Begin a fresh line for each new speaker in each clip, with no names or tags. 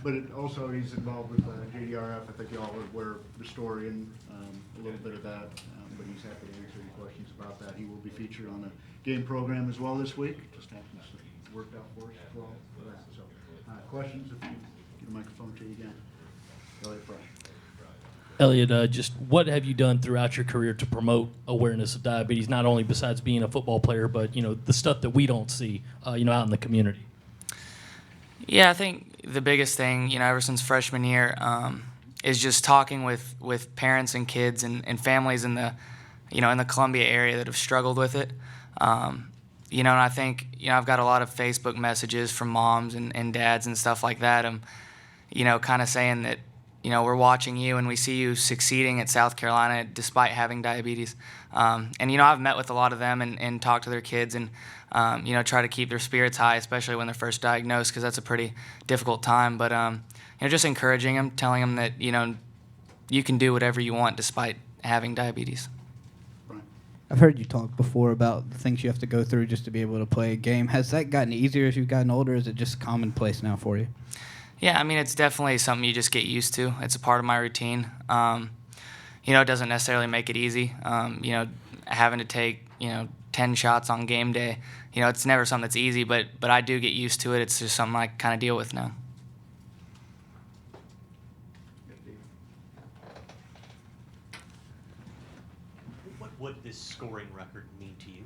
But also he's involved with JDRF. I think you all are aware of the story and a little bit of that. But he's happy to answer any questions about that. He will be featured on the game program as well this week. Just happens to work out for us as well for that. So, questions? If you get a microphone to you again. Elliott Fresh.
Elliott, just what have you done throughout your career to promote awareness of diabetes, not only besides being a football player, but, the stuff that we don't see, out in the community?
Yeah, I think the biggest thing, ever since freshman year, is just talking with parents and kids and families in the, in the Columbia area that have struggled with it. And I think, I've got a lot of Facebook messages from moms and dads and stuff like that, kind of saying that, we're watching you and we see you succeeding at South Carolina despite having diabetes. And, I've met with a lot of them and talked to their kids and, try to keep their spirits high, especially when they're first diagnosed, because that's a pretty difficult time. But, just encouraging them, telling them that, you can do whatever you want despite having diabetes.
I've heard you talk before about the things you have to go through just to be able to play a game. Has that gotten easier as you've gotten older, or is it just commonplace now for you?
Yeah, it's definitely something you just get used to. It's a part of my routine. It doesn't necessarily make it easy. Having to take, 10 shots on game day, it's never something that's easy, but I do get used to it. It's just something I kind of deal with now.
What would this scoring record mean to you?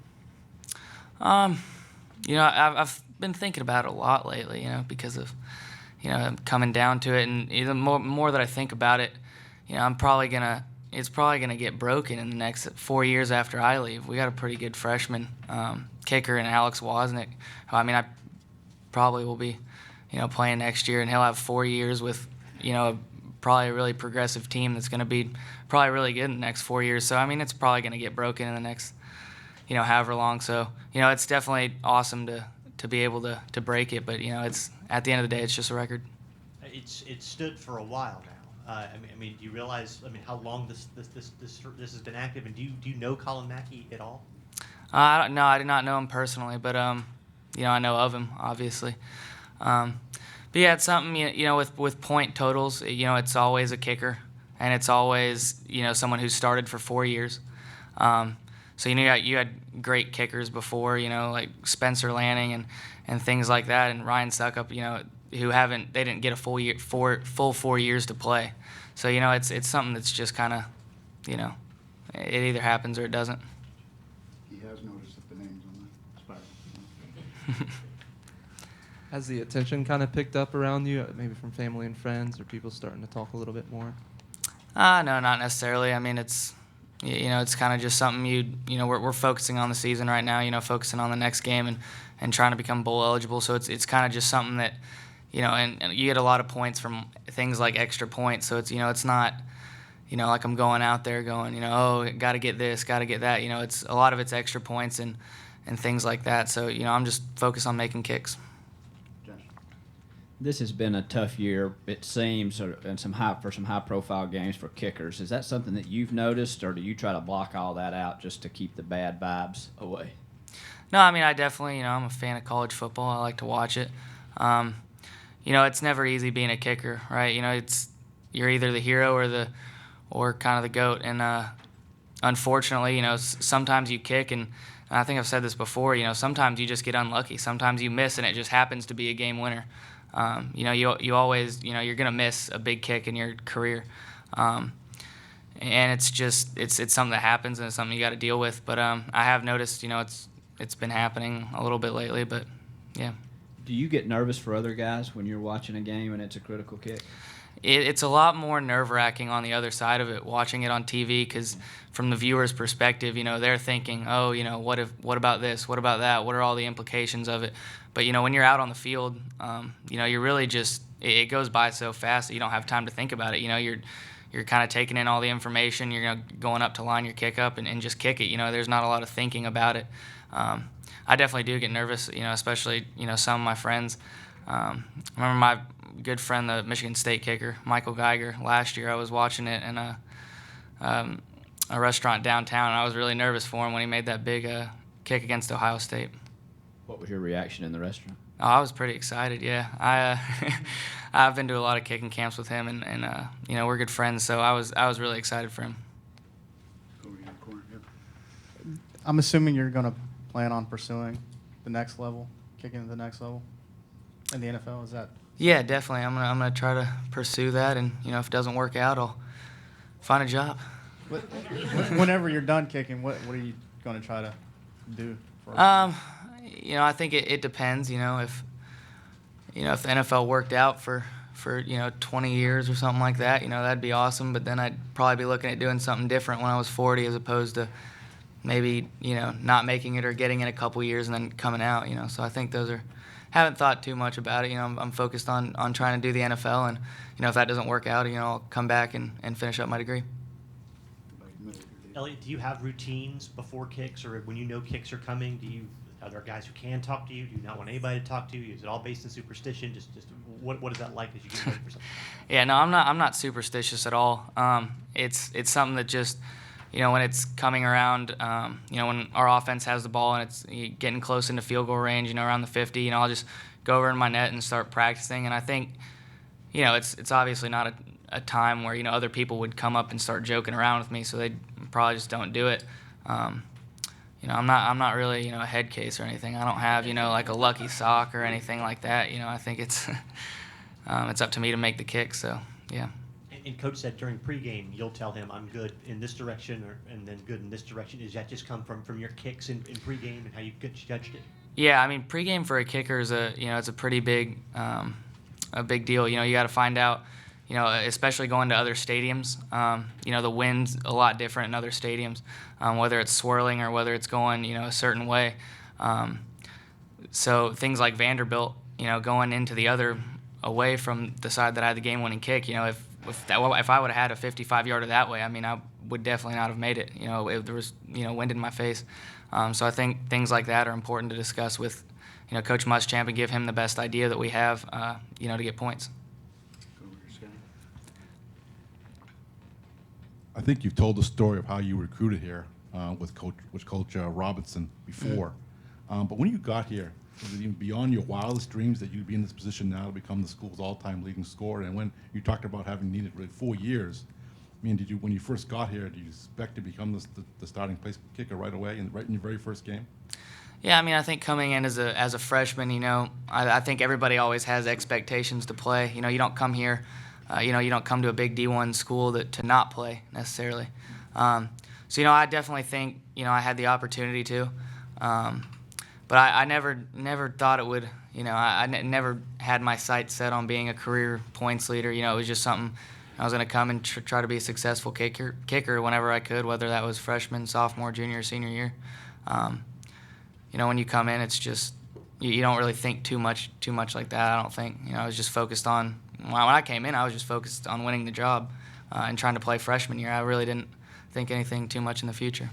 I've been thinking about it a lot lately, because of, coming down to it, and the more that I think about it, it's probably gonna get broken in the next 4 years after I leave. We got a pretty good freshman kicker in Alex Wozniak. I probably will be, playing next year, and he'll have 4 years with, probably a really progressive team that's gonna be probably really good in the next 4 years. So it's probably gonna get broken in the next, however long. So it's definitely awesome to be able to break it, but it's at the end of the day, it's just a record.
It's stood for a while now. Do you realize how long this has been active, and do you know Colin Mackey at all?
I did not know him personally, but I know of him obviously. But yeah, it's something with point totals. It's always a kicker, and it's always someone who started for 4 years. So you had great kickers before, like Spencer Lanning and things like that, and Ryan Suckup, who they didn't get a full 4 years to play. So it's something that's just kind of, it either happens or it doesn't.
He has noticed that the name's on the spiral.
Has the attention kind of picked up around you, maybe from family and friends, or people starting to talk a little bit more?
No, not necessarily. It's kind of just something we're focusing on the season right now, focusing on the next game and trying to become bowl eligible. So it's kind of just something that, and you get a lot of points from things like extra points. So it's not, like I'm going out there going, got to get this, got to get that. It's a lot of it's extra points and things like that. So, I'm just focused on making kicks.
This has been a tough year, it seems, and some high-profile games for kickers. Is that something that you've noticed, or do you try to block all that out just to keep the bad vibes away?
No, I definitely, I'm a fan of college football. I like to watch it. It's never easy being a kicker, right? You're either the hero or kind of the GOAT. And unfortunately, sometimes you kick, and I think I've said this before, sometimes you just get unlucky. Sometimes you miss, and it just happens to be a game winner. You always, you're going to miss a big kick in your career. And it's something that happens, and it's something you got to deal with. But I have noticed, it's been happening a little bit lately, but yeah.
Do you get nervous for other guys when you're watching a game and it's a critical kick?
It's a lot more nerve-wracking on the other side of it, watching it on TV, because from the viewer's perspective, they're thinking, oh, what about this? What about that? What are all the implications of it? But, when you're out on the field, you're really just, it goes by so fast that you don't have time to think about it. You're kind of taking in all the information. You're going up to line your kick up and just kick it. There's not a lot of thinking about it. I definitely do get nervous, especially, some of my friends. I remember my good friend, the Michigan State kicker, Michael Geiger, last year I was watching it in a restaurant downtown, and I was really nervous for him when he made that big kick against Ohio State.
What was your reaction in the restaurant?
Oh, I was pretty excited, yeah. I I've been to a lot of kicking camps with him, and you know, we're good friends. So I was really excited for him.
Over here in the corner, yep.
I'm assuming you're going to plan on pursuing the next level, kicking to the next level in the NFL. Is that?
Yeah, definitely. I'm gonna try to pursue that, and you know, if it doesn't work out, I'll find a job.
Whenever you're done kicking, what are you going to try to do?
You know, I think it depends. You know, if the NFL worked out for 20 years or something like that, you know, that'd be awesome. But then I'd probably be looking at doing something different when I was 40, as opposed to maybe, you know, not making it or getting in a couple years and then coming out. You know, so I think those are. Haven't thought too much about it. You know, I'm focused on trying to do the NFL, and you know, if that doesn't work out, you know, I'll come back and finish up my degree.
Elliott, do you have routines before kicks, or when you know kicks are coming? Are there guys who can talk to you? Do you not want anybody to talk to you? Is it all based in superstition? Just what is that like as you get ready for something?
Yeah, no, I'm not superstitious at all. It's something that just, you know, when it's coming around, you know, when our offense has the ball and it's getting close into field goal range, you know, around the 50, you know, I'll just go over in my net and start practicing. And I think, you know, it's obviously not a time where, you know, other people would come up and start joking around with me, so they probably just don't do it. You know, I'm not really, you know, a head case or anything. I don't have, you know, like a lucky sock or anything like that. You know, I think it's it's up to me to make the kick. So yeah.
And Coach said during pregame, you'll tell him, I'm good in this direction, and then good in this direction. Does that just come from your kicks in pregame and how you judged it?
Yeah, I mean, pregame for a kicker is it's a pretty big a big deal. You know, you got to find out, you know, especially going to other stadiums. You know, the wind's a lot different in other stadiums, whether it's swirling or whether it's going, you know, a certain way. So things like Vanderbilt, you know, going into the other away from the side that I had the game-winning kick, you know, if I would have had a 55-yarder that way, I mean, I would definitely not have made it. You know, if there was, you know, wind in my face. So I think things like that are important to discuss with, you know, Coach Muschamp and give him the best idea that we have, you know, to get points.
Over here, Scotty.
I think you've told the story of how you recruited here with Coach Robinson before. But when you got here, was it even beyond your wildest dreams that you'd be in this position now to become the school's all-time leading scorer? And when you talked about having needed really 4 years, I mean, when you first got here, did you expect to become the starting place kicker right away, right in your very first game?
Yeah, I mean, I think coming in as a freshman, you know, I think everybody always has expectations to play. You know, you don't come here, you know, you don't come to a big D1 school to not play necessarily. So, you know, I definitely think, you know, I had the opportunity to. But I never thought it would, you know, I never had my sights set on being a career points leader. You know, it was just something I was going to come and try to be a successful kicker whenever I could, whether that was freshman, sophomore, junior, senior year. You know, when you come in, it's just, you don't really think too much like that, I don't think. You know, I was just focused on, when I came in, I was just focused on winning the job and trying to play freshman year. I really didn't think anything too much in the future.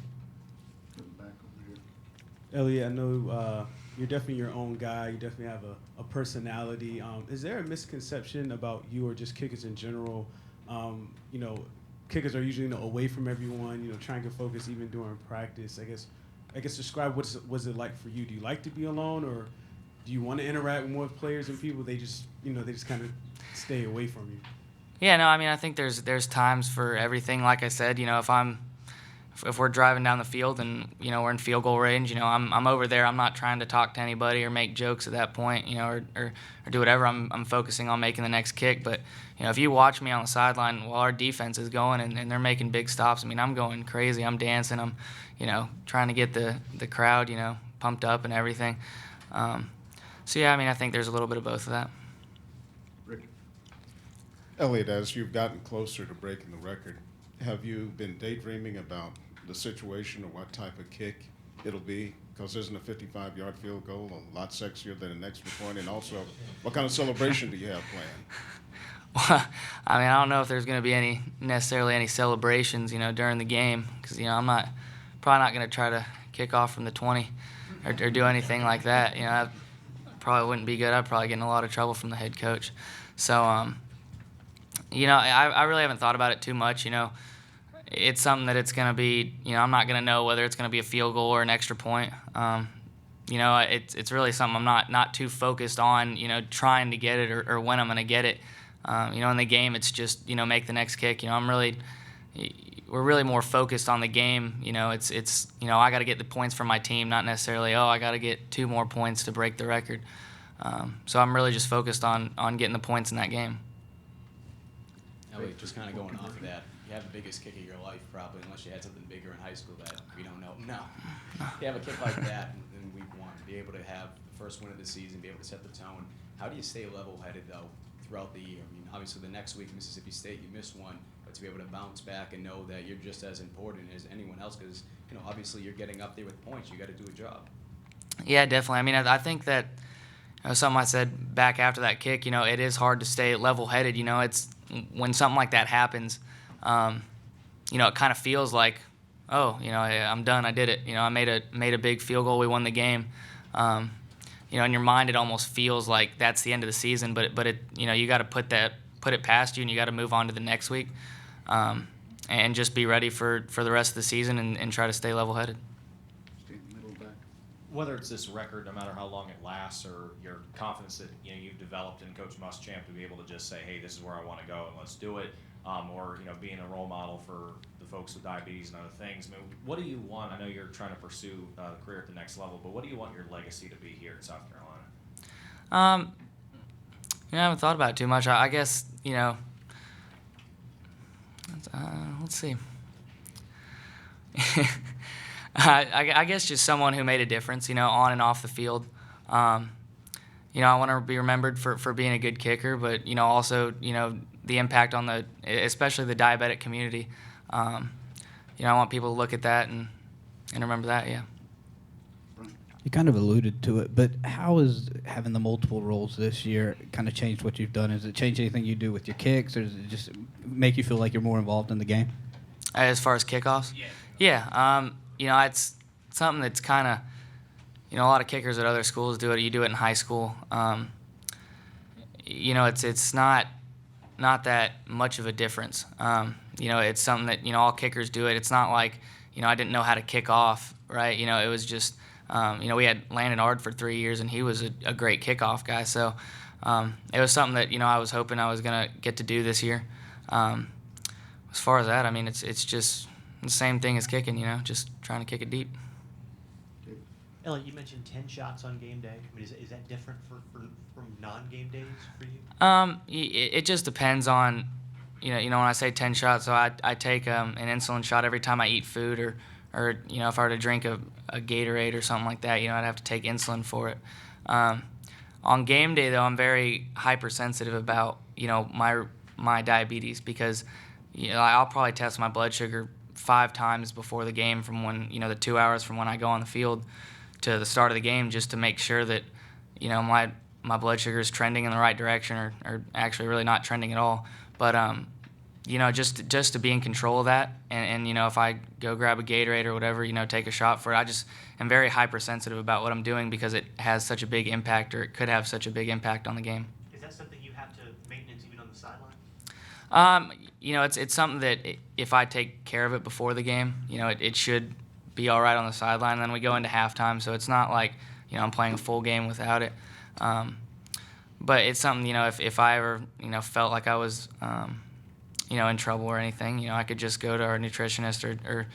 Back over here.
Elliott, I know you're definitely your own guy. You definitely have a personality. Is there a misconception about you or just kickers in general? You know, kickers are usually, you know, away from everyone, you know, trying to focus even during practice. I guess describe what's it like for you. Do you like to be alone, or do you want to interact more with players and people? They just kind of stay away from you.
Yeah, no, I mean, I think there's times for everything. Like I said, you know, if we're driving down the field and, you know, we're in field goal range, you know, I'm over there. I'm not trying to talk to anybody or make jokes at that point, you know, or do whatever. I'm focusing on making the next kick. But, you know, if you watch me on the sideline while our defense is going and they're making big stops, I mean, I'm going crazy. I'm dancing. I'm, you know, trying to get the crowd, you know, pumped up and everything. So, yeah, I mean, I think there's a little bit of both of that.
Rick.
Elliott, as you've gotten closer to breaking the record, have you been daydreaming about the situation or what type of kick it'll be? Because isn't a 55-yard field goal a lot sexier than an extra point? And also, what kind of celebration do you have planned?
Well, I mean, I don't know if there's going to be necessarily any celebrations, you know, during the game, because, you know, I'm probably not going to try to kick off from the 20 or do anything like that. You know, that probably wouldn't be good. I'd probably get in a lot of trouble from the head coach. So, you know, I really haven't thought about it too much. You know, it's something that it's going to be, you know, I'm not going to know whether it's going to be a field goal or an extra point. it's really something I'm not too focused on, trying to get it or when I'm going to get it. In the game, it's just, make the next kick. We're really more focused on the game. It's I got to get the points for my team, not necessarily, I got to get 2 more points to break the record. So I'm really just focused on getting the points in that game.
Elliott, just kind of going off of that, you have the biggest kick of your life probably, unless you had something bigger in high school that we don't know. No. You have a kick like that in week 1, be able to have the first win of the season, be able to set the tone. How do you stay level-headed, though, throughout the year? I mean, obviously the next week, Mississippi State, you missed one, but to be able to bounce back and know that you're just as important as anyone else, because, obviously you're getting up there with points. You got to do a job.
Yeah, definitely. I mean, I think that something I said back after that kick, it is hard to stay level-headed. It's when something like that happens, it kind of feels like, I'm done. I did it. I made a big field goal. We won the game. In your mind, it almost feels like that's the end of the season. But it, you got to put it past you, and you got to move on to the next week, and just be ready for the rest of the season and try to stay level-headed.
Whether it's this record, no matter how long it lasts, or your confidence that you've developed in Coach Muschamp to be able to just say, hey, this is where I want to go and let's do it, or being a role model for the folks with diabetes and other things. I mean, what do you want? I know you're trying to pursue a career at the next level, but what do you want your legacy to be here in South Carolina?
I haven't thought about it too much. I guess let's see. I guess just someone who made a difference, on and off the field. I want to be remembered for being a good kicker, but, also, the impact on especially the diabetic community. I want people to look at that and remember that, yeah.
You kind of alluded to it, but how has having the multiple roles this year kind of changed what you've done? Has it changed anything you do with your kicks, or does it just make you feel like you're more involved in the game? As far as kickoffs? Yeah. It's something that's kind of, a lot of kickers at other schools do it. You do it in high school. It's not that much of a difference. It's something that, all kickers do it. It's not like, I didn't know how to kick off, right? It was just, we had Landon Ard for 3 years, and he was a great kickoff guy. So it was something that, I was hoping I was going to get to do this year. As far as that, I mean, it's just the same thing as kicking, just trying to kick it deep.
Elliott, you mentioned 10 shots on game day. I mean, is that different from non-game days for you?
It just depends on, when I say 10 shots, so I take an insulin shot every time I eat food, or if I were to drink a Gatorade or something like that, I'd have to take insulin for it. On game day, though, I'm very hypersensitive about, my diabetes, because, I'll probably test my blood sugar 5 times before the game, from when, the 2 hours from when I go on the field to the start of the game, just to make sure that, my blood sugar is trending in the right direction, or actually really not trending at all. But, just to be in control of that, and if I go grab a Gatorade or whatever, take a shot for it, I just am very hypersensitive about what I'm doing, because it has such a big impact, or it could have such a big impact on the game.
Is that something you have to maintenance even on the sideline?
It's something that if I take care of it before the game, it should be all right on the sideline. And then we go into halftime, so it's not like, I'm playing a full game without it. But it's something, if I ever, felt like I was, in trouble or anything, I could just go to our nutritionist or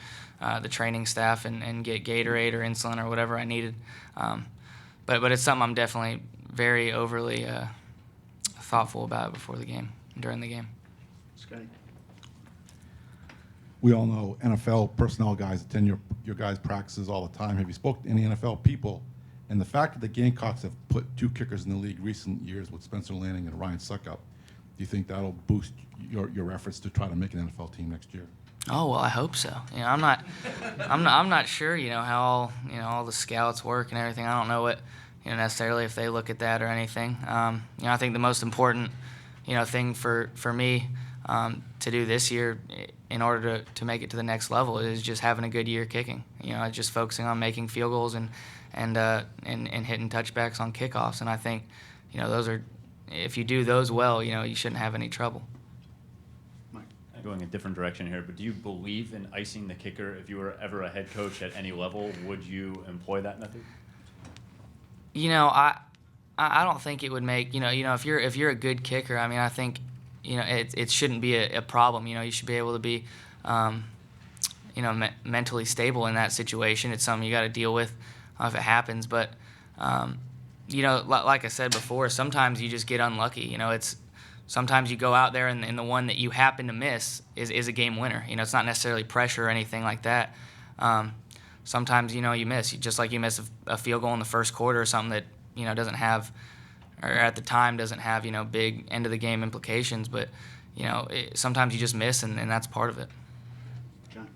the training staff and get Gatorade or insulin or whatever I needed. But it's something I'm definitely very overly thoughtful about before the game, during the game.
Scotty?
We all know NFL personnel guys attend your guys' practices all the time. Have you spoken to any NFL people? And the fact that the Gamecocks have put 2 kickers in the league recent years with Spencer Lanning and Ryan Suckup, do you think that'll boost your efforts to try to make an NFL team next year?
Oh, well, I hope so. I'm not sure, how all the scouts work and everything. I don't know what, necessarily if they look at that or anything. I think the most important, thing for me to do this year in order to make it to the next level is just having a good year kicking. Just focusing on making field goals and hitting touchbacks on kickoffs. And I think, those are, if you do those well, you shouldn't have any trouble.
Going a different direction here, but do you believe in icing the kicker? If you were ever a head coach at any level, would you employ that method?
I don't think it would make if you're a good kicker. I mean, I think it shouldn't be a problem. You should be able to be mentally stable in that situation. It's something you got to deal with if it happens. But like I said before, sometimes you just get unlucky. It's sometimes you go out there and the one that you happen to miss is a game winner. It's not necessarily pressure or anything like that. Sometimes you miss, just like you miss a field goal in the first quarter or something that doesn't have, or at the time doesn't have big end of the game implications. But sometimes you just miss, and that's part of it.
John?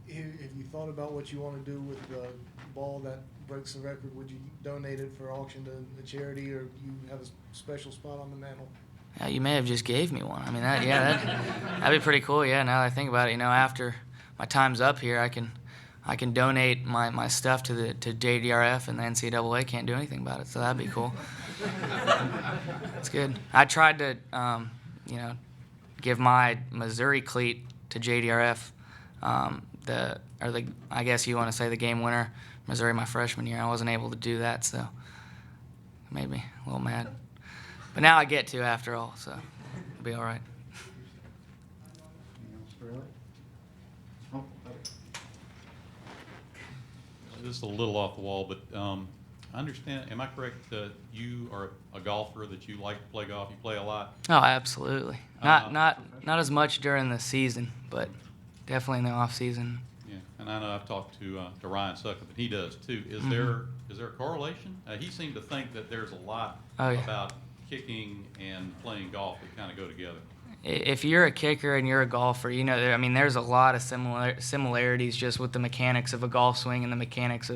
Have you thought about what you want to do with the ball that breaks the record? Would you donate it for auction to a charity, or you have a special spot on the mantle?
Yeah, you may have just gave me one. I mean, that'd be pretty cool. Yeah, now that I think about it, after my time's up here, I can donate my stuff to JDRF, and the NCAA can't do anything about it. So that'd be cool. It's good. I tried to give my Missouri cleat to JDRF. I guess you want to say the game winner, Missouri, my freshman year. I wasn't able to do that, so it made me a little mad. But now I get to after all, so it'll be all right.
Anything else for Elliott? Oh,
This is a little off the wall, but I understand. Am I correct that you are a golfer, that you like to play golf? You play a lot.
Oh, absolutely. Not as much during the season, but definitely in the off season.
Yeah, and I know I've talked to Ryan Sucker, but he does too. Is there a correlation? He seemed to think that there's a lot about kicking and playing golf that kind of go together.
If you're a kicker and you're a golfer, there's a lot of similarities just with the mechanics of a golf swing and the mechanics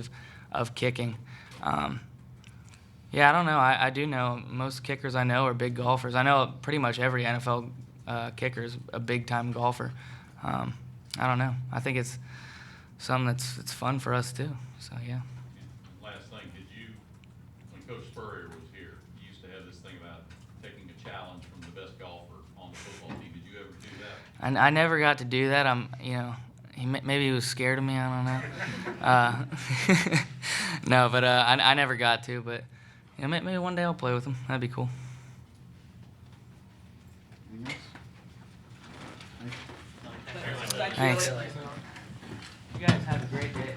of kicking. Yeah, I don't know. I do know most kickers I know are big golfers. I know pretty much every NFL kicker is a big-time golfer. I don't know. I think it's something that's fun for us too. So yeah.
Last thing, when Coach Spurrier was here, he used to have this thing about taking a challenge from the best golfer on the football team. Did you ever do that?
I never got to do that. Maybe he was scared of me. I don't know. No, but I never got to. But maybe one day I'll play with him. That'd be cool.
Anything else?
Thanks. You guys have a great day.